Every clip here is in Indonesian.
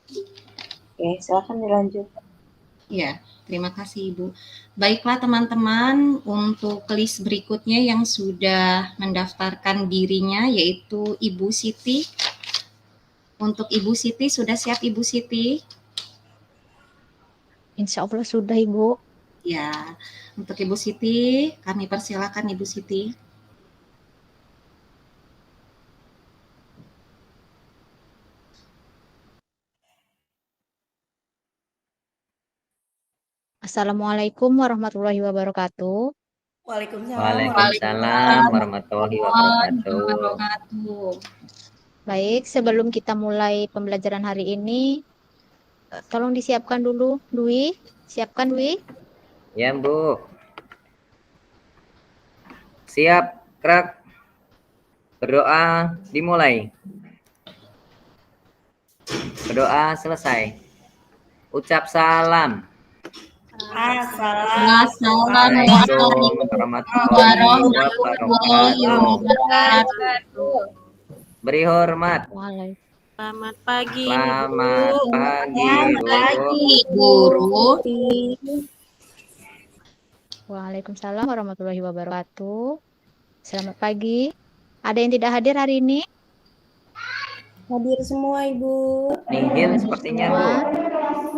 Oke, silakan dilanjut. Ya, terima kasih Ibu. Baiklah teman-teman, untuk list berikutnya yang sudah mendaftarkan dirinya yaitu Ibu Siti. Untuk Ibu Siti, sudah siap Ibu Siti? Insya Allah sudah, Ibu. Ya, untuk Ibu Siti, kami persilakan Ibu Siti. Assalamualaikum warahmatullahi wabarakatuh. Waalaikumsalam warahmatullahi wabarakatuh. Baik, sebelum kita mulai pembelajaran hari ini, tolong disiapkan dulu, Dwi. Siapkan, Dwi. Ya, Bu. Siap, Krak. Berdoa dimulai. Berdoa selesai. Ucap salam. Assalamualaikum warahmatullahi wabarakatuh. Beri hormat. Selamat pagi. Selamat pagi, Guru. Waalaikumsalam warahmatullahi wabarakatuh. Selamat pagi. Ada yang tidak hadir hari ini? Hadir semua, Ibu. Nihil sepertinya, Bu.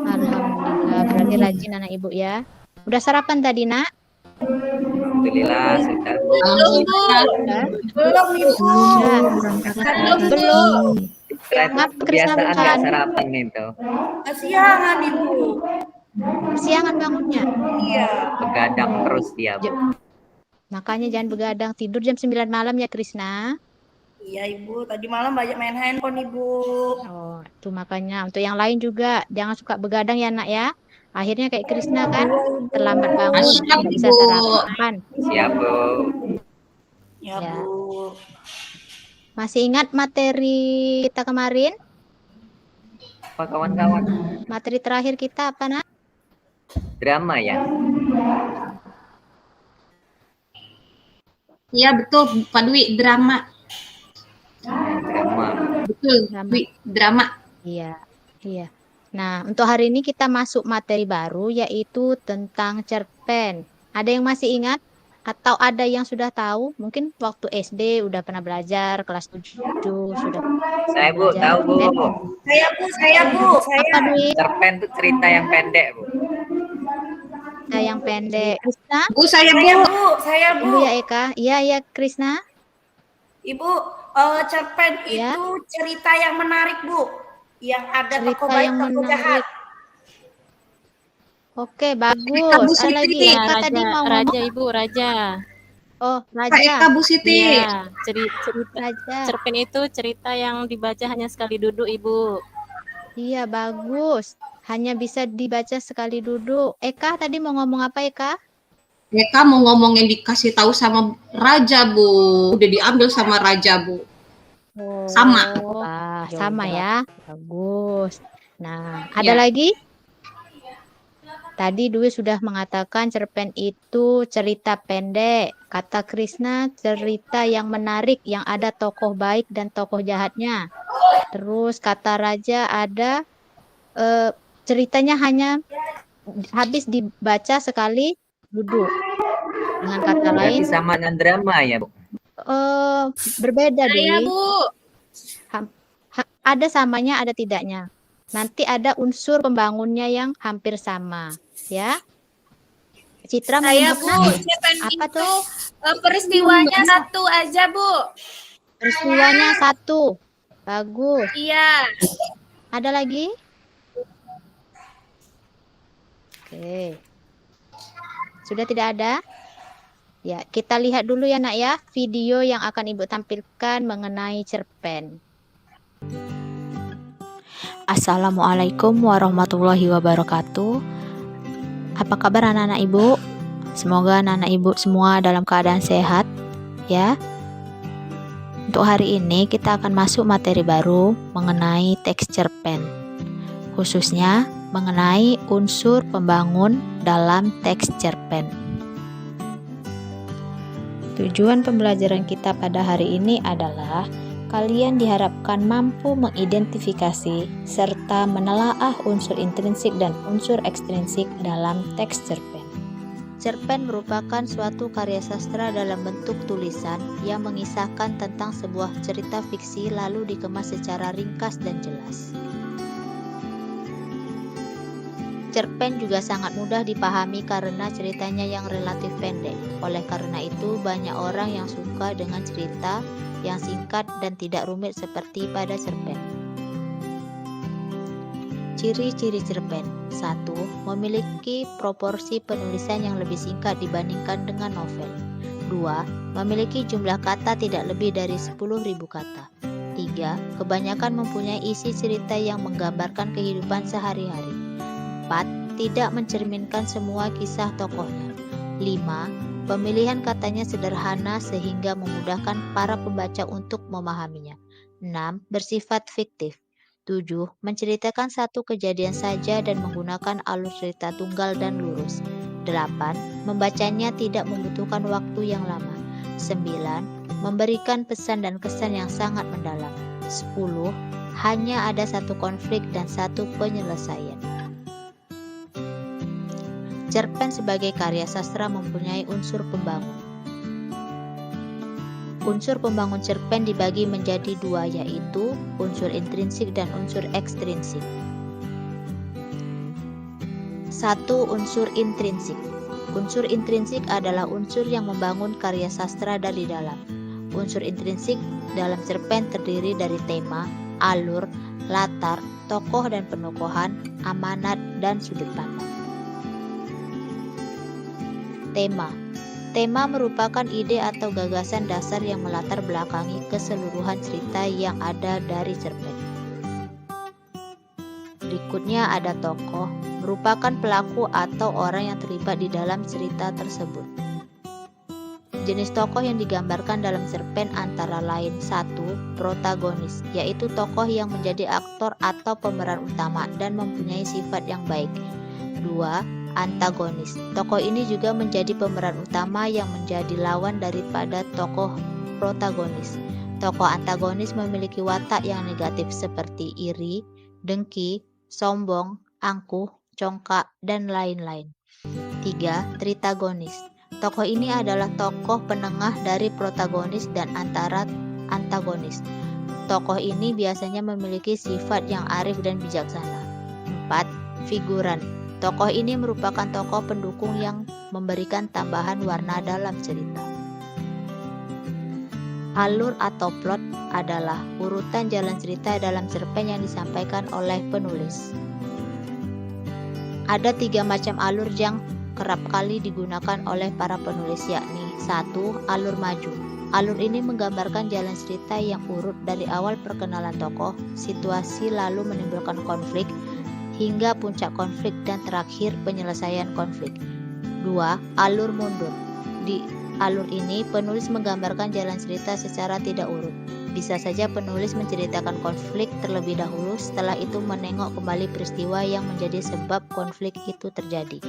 Alhamdulillah, berarti rajin anak Ibu ya. Udah sarapan tadi, Nak? Alhamdulillah, sudah, Bu. Belum, Ibu. Belum. Kebiasaan nggak sarapan itu. Kesiangan, Ibu. Siangan bangunnya? Iya. Begadang terus dia, Bu. Makanya jangan begadang, tidur jam 9 malam ya, Krisna. Iya, Ibu. Tadi malam banyak main handphone, Ibu. Oh, itu makanya. Untuk yang lain juga, jangan suka begadang ya, Nak ya. Akhirnya kayak Krisna kan, terlambat bangun, nggak bisa sarapan. Siap, Bu. Ya, Bu. Masih ingat materi kita kemarin? Apa kawan-kawan? Materi terakhir kita apa, Nak? Drama ya? Iya betul, Pak Dwi, drama. Drama. Betul, Dwi, drama. Iya, iya. Nah, untuk hari ini kita masuk materi baru yaitu tentang cerpen. Ada yang masih ingat? Atau ada yang sudah tahu? Mungkin waktu SD udah pernah belajar, kelas 7 sudah. Saya, Bu, tahu, Bu. Saya, Bu. Apa, Dwi? Cerpen itu cerita yang pendek, Bu. Cerita yang pendek. Krisna? Bu, saya, Bu. Saya, Bu. Dulu ya, Eka. Iya, Krisna. Ibu, cerpen itu cerita yang menarik, Bu. Yang ada tokoh baik, tokoh jahat. Oke, bagus. Ada lagi. Eka tadi mau Raja, Ibu, Raja. Oh, Raja. Eka, Bu Siti. Iya, cerpen itu cerita yang dibaca hanya sekali duduk, Ibu. Iya, bagus. Hanya bisa dibaca sekali duduk. Eka tadi mau ngomong apa, Eka? Eka mau ngomong yang dikasih tahu sama Raja, Bu. Udah diambil sama Raja, Bu. Oh, sama. Sama ya. Bagus. Nah, ada lagi? Tadi Dwi sudah mengatakan cerpen itu cerita pendek. Kata Krisna, cerita yang menarik, yang ada tokoh baik dan tokoh jahatnya. Terus kata Raja ada ceritanya hanya habis dibaca sekali duduk. Dengan kata lain. Berarti sama dengan drama ya, Bu? Berbeda, Dwi. Iya, Bu. Ada samanya, ada tidaknya. Nanti ada unsur pembangunnya yang hampir sama, ya. Citra saya, Bu, apa tuh? Peristiwanya satu aja, Bu. Peristiwanya satu. Bagus. Iya. Ada lagi? Oke. Sudah tidak ada? Ya, kita lihat dulu ya, Nak ya, video yang akan Ibu tampilkan mengenai cerpen. Assalamualaikum warahmatullahi wabarakatuh. Apa kabar anak-anak Ibu? Semoga anak-anak Ibu semua dalam keadaan sehat ya. Untuk hari ini kita akan masuk materi baru mengenai teks cerpen, khususnya mengenai unsur pembangun dalam teks cerpen. Tujuan pembelajaran kita pada hari ini adalah Kalian diharapkan mampu mengidentifikasi serta menelaah unsur intrinsik dan unsur ekstrinsik dalam teks cerpen. Cerpen merupakan suatu karya sastra dalam bentuk tulisan yang mengisahkan tentang sebuah cerita fiksi lalu dikemas secara ringkas dan jelas. Cerpen juga sangat mudah dipahami karena ceritanya yang relatif pendek. Oleh karena itu, banyak orang yang suka dengan cerita yang singkat dan tidak rumit seperti pada cerpen. Ciri-ciri cerpen. 1. Memiliki proporsi penulisan yang lebih singkat dibandingkan dengan novel. 2. Memiliki jumlah kata tidak lebih dari 10.000 kata. 3. Kebanyakan mempunyai isi cerita yang menggambarkan kehidupan sehari-hari. 4. Tidak mencerminkan semua kisah tokohnya. 5. Pemilihan katanya sederhana sehingga memudahkan para pembaca untuk memahaminya. 6. Bersifat fiktif. 7. Menceritakan satu kejadian saja dan menggunakan alur cerita tunggal dan lurus. 8. Membacanya tidak membutuhkan waktu yang lama. 9. Memberikan pesan dan kesan yang sangat mendalam. 10. Hanya ada satu konflik dan satu penyelesaian. Cerpen sebagai karya sastra mempunyai unsur pembangun. Unsur pembangun cerpen dibagi menjadi dua, yaitu unsur intrinsik dan unsur ekstrinsik. 1. Unsur intrinsik. Unsur intrinsik adalah unsur yang membangun karya sastra dari dalam. Unsur intrinsik dalam cerpen terdiri dari tema, alur, latar, tokoh dan penokohan, amanat, dan sudut pandang. Tema. Tema merupakan ide atau gagasan dasar yang melatar belakangi keseluruhan cerita yang ada dari cerpen. Berikutnya ada tokoh, merupakan pelaku atau orang yang terlibat di dalam cerita tersebut. Jenis tokoh yang digambarkan dalam cerpen antara lain 1. Protagonis, yaitu tokoh yang menjadi aktor atau pemeran utama dan mempunyai sifat yang baik. 2. Antagonis. Tokoh ini juga menjadi pemeran utama yang menjadi lawan daripada tokoh protagonis. Tokoh antagonis memiliki watak yang negatif seperti iri, dengki, sombong, angkuh, congkak, dan lain-lain. 3. Tritagonis. Tokoh ini adalah tokoh penengah dari protagonis dan antara antagonis. Tokoh ini biasanya memiliki sifat yang arif dan bijaksana. 4. Figuran. Tokoh ini merupakan tokoh pendukung yang memberikan tambahan warna dalam cerita. Alur atau plot adalah urutan jalan cerita dalam cerpen yang disampaikan oleh penulis. Ada 3 macam alur yang kerap kali digunakan oleh para penulis, yakni 1. Alur maju. Alur ini menggambarkan jalan cerita yang urut dari awal perkenalan tokoh, situasi lalu menimbulkan konflik, hingga puncak konflik dan terakhir penyelesaian konflik. 2. Alur mundur. Di alur ini penulis menggambarkan jalan cerita secara tidak urut. Bisa saja penulis menceritakan konflik terlebih dahulu, setelah itu menengok kembali peristiwa yang menjadi sebab konflik itu terjadi.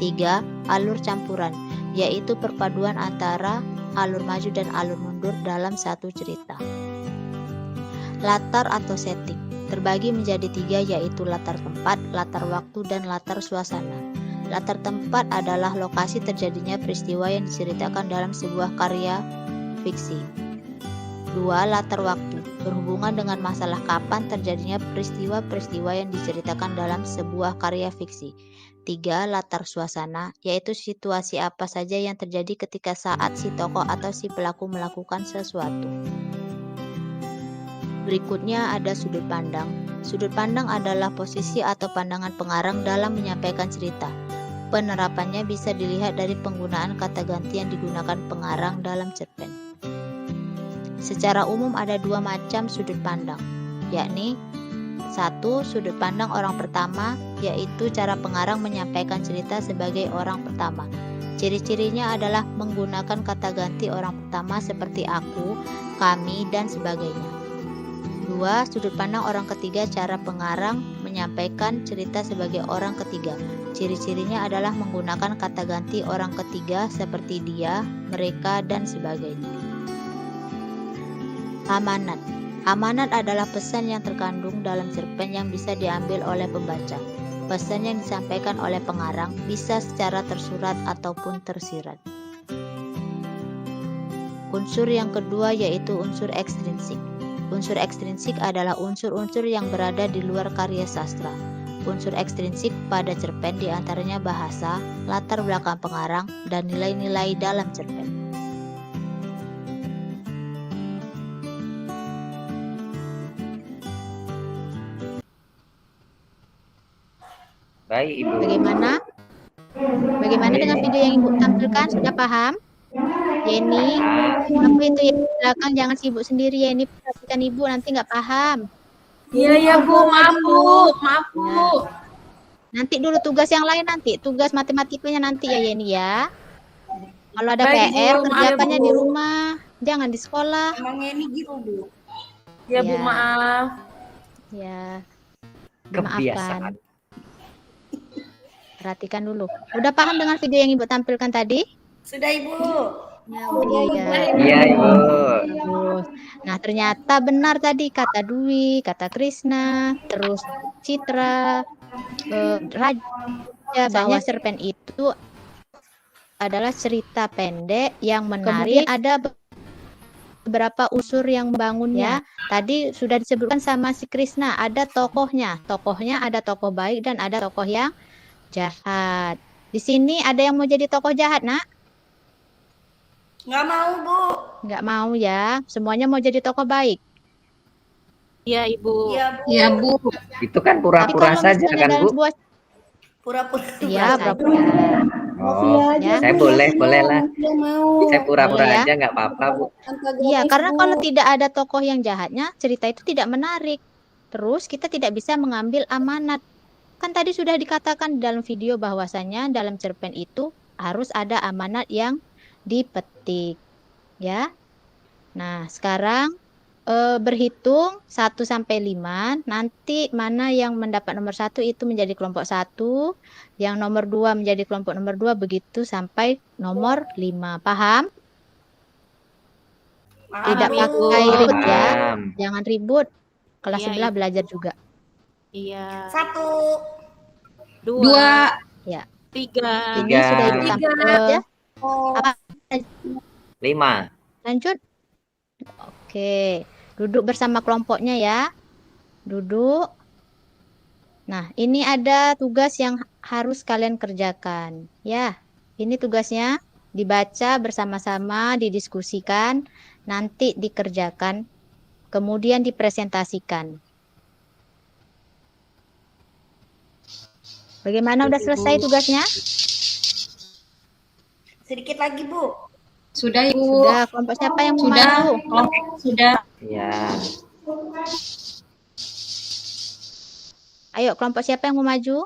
3. Alur campuran, yaitu perpaduan antara alur maju dan alur mundur dalam satu cerita. Latar atau setting terbagi menjadi 3, yaitu latar tempat, latar waktu, dan latar suasana. Latar tempat adalah lokasi terjadinya peristiwa yang diceritakan dalam sebuah karya fiksi. 2. Latar waktu berhubungan dengan masalah kapan terjadinya peristiwa-peristiwa yang diceritakan dalam sebuah karya fiksi. 3. Latar suasana, yaitu situasi apa saja yang terjadi ketika saat si tokoh atau si pelaku melakukan sesuatu. Berikutnya ada sudut pandang. Sudut pandang adalah posisi atau pandangan pengarang dalam menyampaikan cerita. Penerapannya bisa dilihat dari penggunaan kata ganti yang digunakan pengarang dalam cerpen. Secara umum ada 2 macam sudut pandang, yakni 1. Sudut pandang orang pertama, yaitu cara pengarang menyampaikan cerita sebagai orang pertama. Ciri-cirinya adalah menggunakan kata ganti orang pertama seperti aku, kami, dan sebagainya. 2. Sudut pandang orang ketiga, cara pengarang menyampaikan cerita sebagai orang ketiga. Ciri-cirinya adalah menggunakan kata ganti orang ketiga seperti dia, mereka, dan sebagainya. Amanat. Amanat adalah pesan yang terkandung dalam cerpen yang bisa diambil oleh pembaca. Pesan yang disampaikan oleh pengarang bisa secara tersurat ataupun tersirat. Unsur yang kedua yaitu unsur ekstrinsik. Unsur ekstrinsik adalah unsur-unsur yang berada di luar karya sastra. Unsur ekstrinsik pada cerpen diantaranya bahasa, latar belakang pengarang, dan nilai-nilai dalam cerpen. Baik, Ibu. Bagaimana dengan video yang Ibu tampilkan? Sudah paham? Yeni, apa itu yang di belakang? Jangan sibuk sendiri ya, ini perhatikan Ibu, nanti nggak paham. Iya Bu, maaf Bu. Nanti dulu tugas yang lain nanti, tugas matematikanya nanti ya Yeni ya. Kalau ada Baik, PR, Bu, kerjakannya maaf, di Bu. rumah, jangan di sekolah. Emang ini gitu Bu. Ya. Ya Bu, maaf. Ya, Kebiasaan. dimaafkan. Perhatikan dulu. Udah paham dengan video yang Ibu tampilkan tadi? Sudah Ibu. Ya, iya. Iya, Ibu. Bagus. Nah, ternyata benar tadi kata Dwi, kata Krisna, terus Citra, Raja, bahwa cerpen itu adalah cerita pendek yang menarik. Kemudian ada beberapa unsur yang membangunnya. Tadi sudah disebutkan sama si Krisna, ada tokohnya. Tokohnya ada tokoh baik dan ada tokoh yang jahat. Di sini ada yang mau jadi tokoh jahat, Nak? Nggak mau Bu. Nggak mau ya. Semuanya mau jadi tokoh baik. Iya, Ibu. Iya Bu. Ya Bu, Itu kan Tapi pura-pura kalau saja misalnya kan, dalam Bu? sebuah Pura-pura. ya, saja. pura-pura. Oh, Ya. saya boleh lah. Saya pura-pura Boleh ya? aja nggak apa-apa, Bu. Iya, karena kalau tidak ada tokoh yang jahatnya, cerita itu tidak menarik. Terus kita tidak bisa mengambil amanat. Kan tadi sudah dikatakan di dalam video bahwasanya dalam cerpen itu harus ada amanat yang dipetik. Ya. Nah, sekarang berhitung 1 sampai 5. Nanti mana yang mendapat nomor 1 itu menjadi kelompok 1, yang nomor 2 menjadi kelompok nomor 2, begitu sampai nomor 5. Paham? Tidak pakai ribut ya. Paham. Jangan ribut. Kelas Iya, sebelah belajar juga. Iya. 1. 2. Ya. 3. Ini sudah Ibu tampilkan ya. Apa? 5. Lanjut. Oke. Duduk bersama kelompoknya ya. Duduk. Nah, ini ada tugas yang harus kalian kerjakan. Ya, ini tugasnya dibaca bersama-sama, didiskusikan, nanti dikerjakan, kemudian dipresentasikan. Bagaimana, udah selesai tugasnya? Sedikit lagi Bu. Sudah Ibu. Sudah, kelompok siapa yang mau Sudah. maju? Kelompok sudah. Ya. Ayo, kelompok siapa yang mau maju?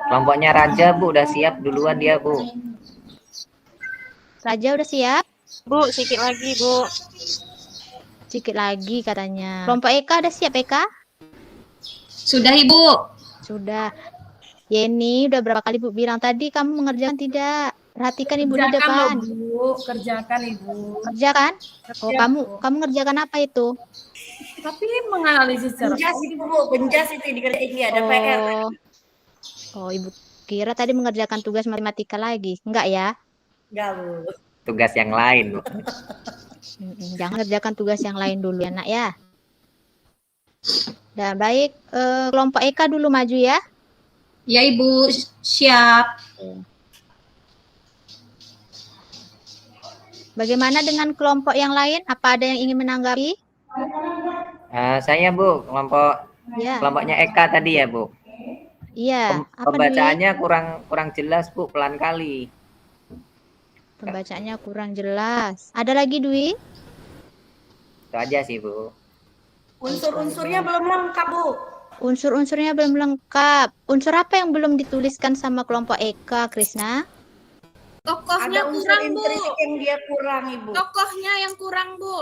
Kelompoknya Raja, Bu, udah siap duluan dia, Bu. Raja udah siap? Bu, sedikit lagi, Bu. Sedikit lagi katanya. Kelompok Eka udah siap, Eka? Sudah Ibu. Sudah. Yeni, udah berapa kali Bu bilang tadi kamu mengerjakan tidak? Perhatikan Ibu di depan. Bu, kerjakan Ibu. Kerjakan? Oh, kamu ngerjakan apa itu? Tapi menganalisis benjas Bu, benjas itu dikerjain ini ada PR. Oh, Ibu kira tadi mengerjakan tugas matematika lagi. Enggak ya? Enggak Bu. Tugas yang lain, Bu. Jangan kerjakan tugas yang lain dulu ya, Nak ya. Nah, baik, kelompok Eka dulu maju ya. Ya Ibu, siap. Bagaimana dengan kelompok yang lain? Apa ada yang ingin menanggapi? Saya, Bu, Ya. kelompoknya Eka tadi ya, Bu. Iya. Apa Pembacaannya kurang jelas, Bu, pelan kali. Pembacaannya kurang jelas. Ada lagi, Dwi? Itu aja sih, Bu. Unsur-unsurnya belum lengkap Bu. Unsur-unsurnya belum lengkap. Unsur apa yang belum dituliskan sama kelompok Eka, Krisna? Tokohnya Ada unsur kurang, Bu. intrinsik yang dia kurang Ibu. Tokohnya yang kurang, Bu.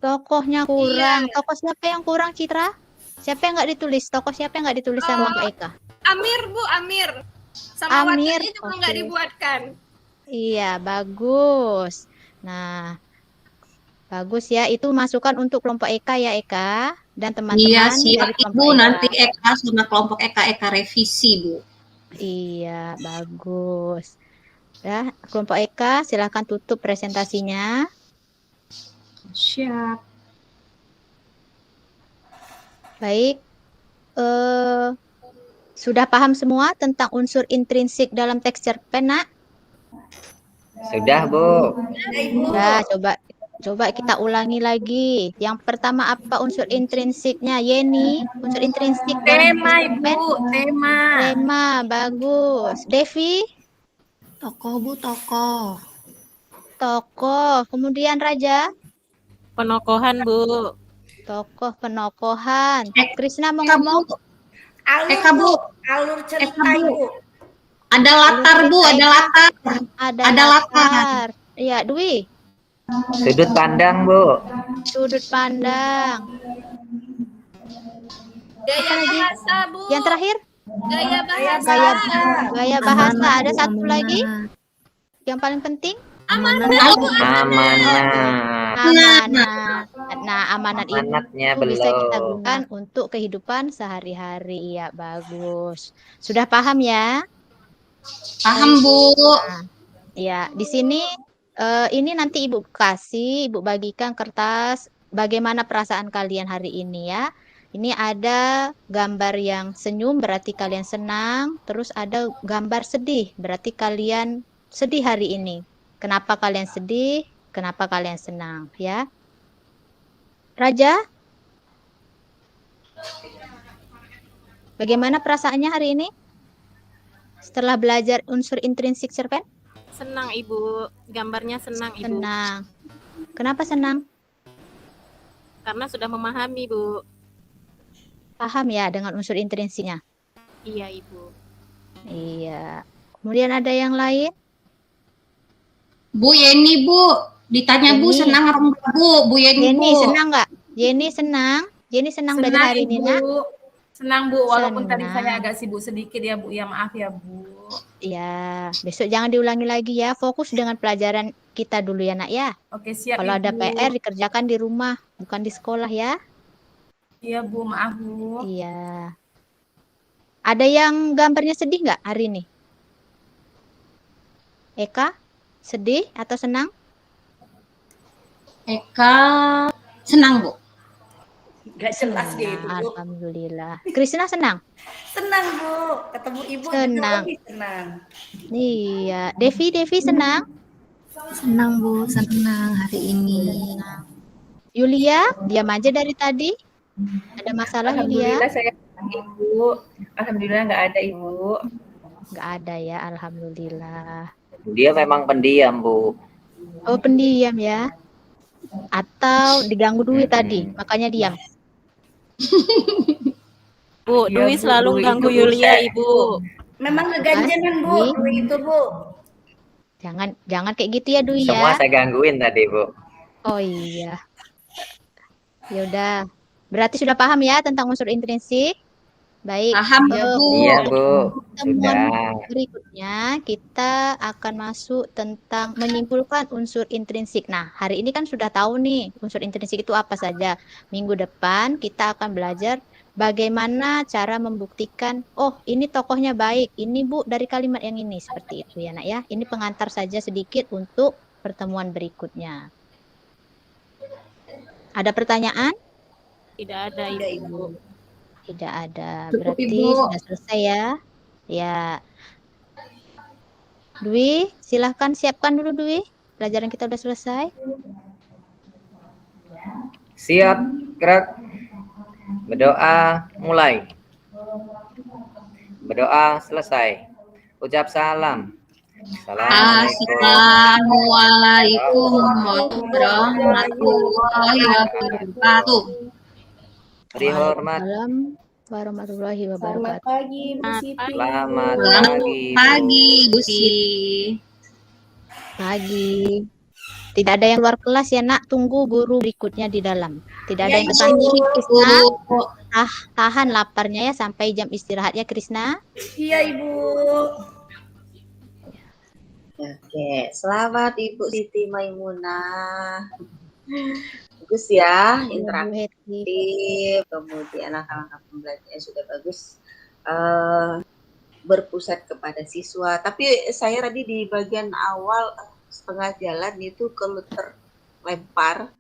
Tokohnya kurang. Iya. Tokoh siapa yang kurang, Citra? Siapa yang nggak ditulis? Tokoh siapa yang nggak ditulis sama Mbak Eka? Amir, Bu, Amir. Sama Amir, wataknya juga nggak oke. dibuatkan. Iya, bagus. Nah, Bagus ya. Itu masukan untuk kelompok Eka ya, Eka. Dan Iya, teman-teman siap dari Ibu. kelompok Eka. Nanti Eka sama kelompok Eka revisi, Bu. Iya, bagus. Ya, kelompok Eka, silakan tutup presentasinya. Siap. Baik. Sudah paham semua tentang unsur intrinsik dalam teks cerpen, Nak? Sudah, Bu. Nah, coba kita ulangi lagi. Yang pertama apa unsur intrinsiknya? Yeni, unsur intrinsik dalam Tema, teks cerpen? Ibu, tema. Tema, bagus. Devi? Tokoh, Bu, tokoh. Tokoh. Kemudian Raja? Penokohan, Bu. Tokoh penokohan. Krishna mau Eka, ngomong? Bu. Alur, Eka, Bu. Alur cerita, Eka, Bu. Ibu. Ada latar, Bu. Ada latar. Ada latar. Iya, Dwi. Sudut pandang, Bu. Sudut pandang. Gaya lagi? bahasa, Bu. Yang terakhir? Gaya bahasa. Gaya bahasa. Ada satu lagi? Yang paling penting? Amanat. Amanat. Nah, amanat itu Amanatnya bisa kita belum. gunakan untuk kehidupan sehari-hari. Iya, bagus. Sudah paham ya? Paham, Bu. Ya, di sini ini nanti Ibu bagikan kertas bagaimana perasaan kalian hari ini ya. Ini ada gambar yang senyum berarti kalian senang, terus ada gambar sedih berarti kalian sedih hari ini. Kenapa kalian sedih? Kenapa kalian senang ya? Raja? Bagaimana perasaannya hari ini? Setelah belajar unsur intrinsik cerpen? Senang, Ibu. Gambarnya senang, Ibu. Senang. Kenapa senang? Karena sudah memahami, Bu. Paham ya dengan unsur intrinsiknya? Iya, Ibu. Iya. Kemudian ada yang lain? Bu Yeni, Bu. Ditanya Bu, Yeni. senang apa enggak, Bu? Bu Yeni, Yeni Bu. senang nggak? Yeni senang? Yeni senang belajar hari ini, Nak? Senang Bu, walaupun tadi Senang. saya agak sibuk sedikit ya Bu, ya maaf ya Bu. Ya, besok jangan diulangi lagi ya. Fokus dengan pelajaran kita dulu ya, Nak ya. Oke siap Kalau ada Ibu. PR dikerjakan di rumah, bukan di sekolah ya. Iya Bu, maaf Bu. Iya. Ada yang gambarnya sedih nggak hari ini? Eka, sedih atau senang? Eka senang, Bu. Gak jelas gitu. Alhamdulillah. Krishna senang? Senang, Bu. Ketemu Ibu juga Senang. lebih senang. Iya. Devi senang? Senang Bu, senang hari ini. Yulia, diam aja dari tadi. Ada masalah Yulia? Alhamdulillah saya Ibu. Alhamdulillah nggak ada Ibu. Nggak ada ya, alhamdulillah. Dia memang pendiam, Bu. Oh, pendiam ya? Atau diganggu Dwi tadi, makanya diam. Bu, Iya, Dwi Bu, selalu Dwi ganggu itu Yulia, buset. Ibu. Memang keganjenan, Bu. Dwi? Dwi itu, Bu. Jangan kayak gitu ya Dwi Semua ya. saya gangguin tadi, Bu. Oh iya. Ya udah. Berarti sudah paham ya tentang unsur intrinsik? Baik. Paham, Yuk, Bu. Iya, Bu. pertemuan Sudah. berikutnya kita akan masuk tentang menyimpulkan unsur intrinsik. Nah, hari ini kan sudah tahu nih unsur intrinsik itu apa saja. Minggu depan kita akan belajar bagaimana cara membuktikan, oh ini tokohnya baik, ini Bu dari kalimat yang ini, seperti itu ya Nak ya. Ini pengantar saja sedikit untuk pertemuan berikutnya. Ada pertanyaan? Tidak ada, Ada, Ibu. Ibu. Tidak ada. Cukup, Berarti Ibu. sudah selesai ya. Ya. Dwi, silahkan siapkan dulu Dwi. Pelajaran kita udah selesai. Siap, gerak. Berdoa, mulai. Berdoa, selesai. Ucap salam. Assalamualaikum warahmatullahi wabarakatuh. Beri hormat. Waalaikumsalam warahmatullahi wabarakatuh. Pagi, Bu Siti. Selamat Selamat pagi. pagi, Bu Siti. Pagi. Tidak ada yang luar kelas ya Nak. Tunggu guru berikutnya di dalam. Tidak ada Ya, yang Ibu. bertanya. Krishna, Bu. tahan laparnya ya sampai jam istirahatnya Krishna. Iya, Ibu. Oke, selamat Ibu Siti Maimunah. Bagus ya, Iya, Bu interaktif, Hetty. kemudian langkah-langkah pembelajarannya sudah bagus. Eh, berpusat kepada siswa. Tapi saya tadi di bagian awal setengah jalan itu keluar terlempar,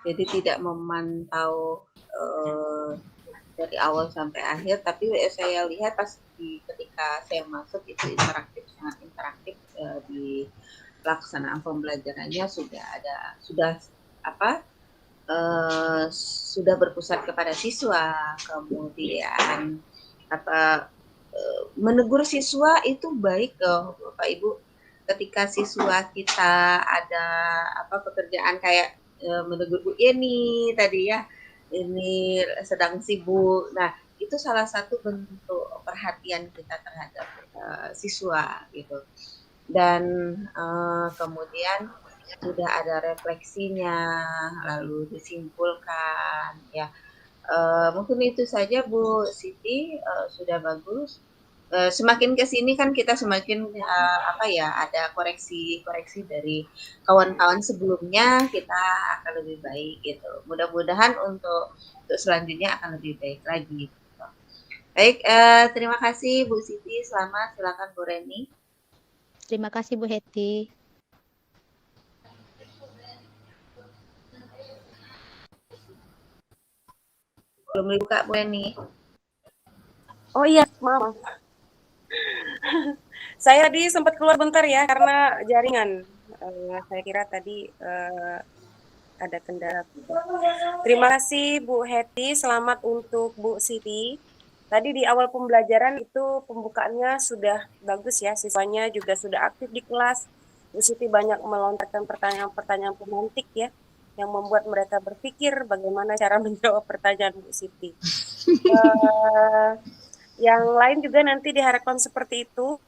jadi tidak memantau dari awal sampai akhir. Tapi saya lihat pas ketika saya masuk itu interaktif, sangat interaktif di pelaksanaan pembelajarannya sudah apa sudah berpusat kepada siswa, kemudian menegur siswa itu baik loh Bapak Ibu. Ketika siswa kita ada pekerjaan kayak menegur Bu Yeni tadi ya, ini sedang sibuk. Nah, itu salah satu bentuk perhatian kita terhadap siswa gitu. Dan kemudian sudah ada refleksinya, lalu disimpulkan ya. Mungkin itu saja Bu Siti, sudah bagus. Semakin ke sini kan kita semakin ada koreksi dari kawan-kawan sebelumnya, kita akan lebih baik gitu. Mudah-mudahan untuk selanjutnya akan lebih baik lagi. Gitu. Baik, terima kasih Bu Siti. Selamat, silakan Bu Reni. Terima kasih Bu Hetty. Belum dibuka Bu Reni. Oh iya, maaf. Saya tadi sempat keluar bentar ya karena jaringan. Saya kira tadi ada kendala. Terima kasih Bu Hetty, selamat untuk Bu Siti. Tadi di awal pembelajaran itu pembukaannya sudah bagus ya, siswanya juga sudah aktif di kelas. Bu Siti banyak melontarkan pertanyaan-pertanyaan pemantik ya, yang membuat mereka berpikir bagaimana cara menjawab pertanyaan Bu Siti. Yang lain juga nanti diharapkan seperti itu.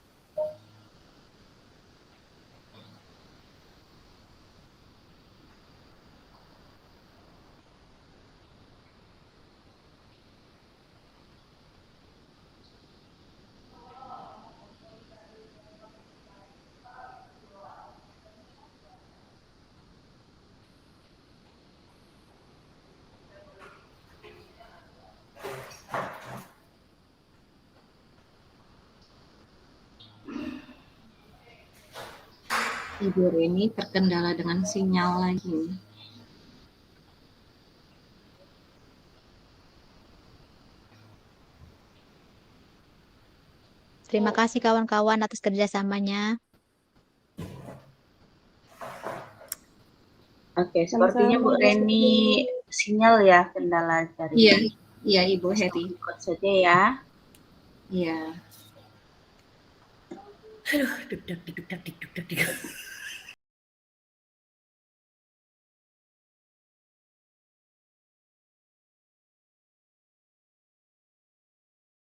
Ibu Reni terkendala dengan sinyal lagi. Terima kasih kawan-kawan atas kerjasamanya. Oke, sepertinya Bu Reni sinyal ya, kendala dari. Iya, iya Ibu Hetty. Ikut saja ya. Iya. Aduh, deg.